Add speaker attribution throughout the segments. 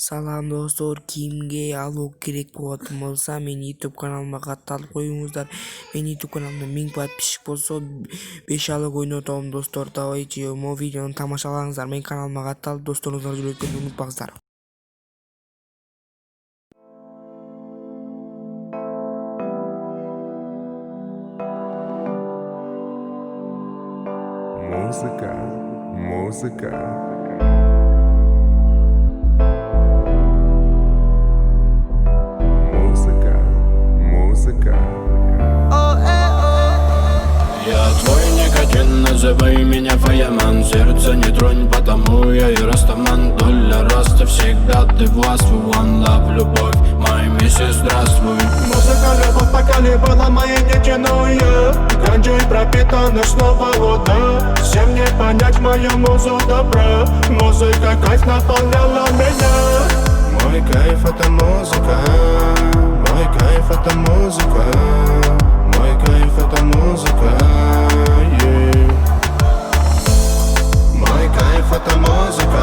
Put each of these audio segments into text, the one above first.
Speaker 1: Салам достор, кимге алуу керек болатын болса менин YouTube каналыма катталып коюңуздар. Менин YouTube каналымда 1000 подписчик болсо 5 алык ойнотом достор. Давайте могу видеону тамашалаңыздар. Менин каналыма катталып досторуңуздар жүрөткөнү унутпаңыздар.
Speaker 2: Музыка, музыка. Музыка, музыка.
Speaker 3: Я твой никотин, называй меня Фаяман. Сердце не тронь, потому я и растаман. Доля роста всегда ты властвуй. One love, любовь, моя миссия, здравствуй.
Speaker 4: Музыка, любовь, пока не была моей нетяную. Ганджей пропитана снова вода. Всем не понять мою музу добра. Музыка, кайф наполняла меня. Мой кайф это музыка. Мой кайф это музыка. Мой кайф это музыка. Yeah. Мой кайф это музыка.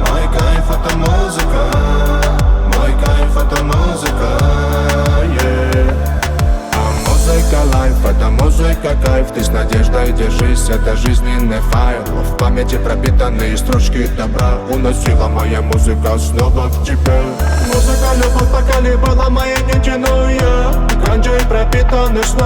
Speaker 4: Мой кайф это музыка. Мой кайф это музыка. Yeah. А музыка лайф, это музыка кайф. Ты с надеждой держись, это жизненный файл. В памяти пропитанные строчки добра. Уносила моя музыка снова в тебя. Музыка, любовь, пока не была моей нетяную. Ганджей пропитанный снова.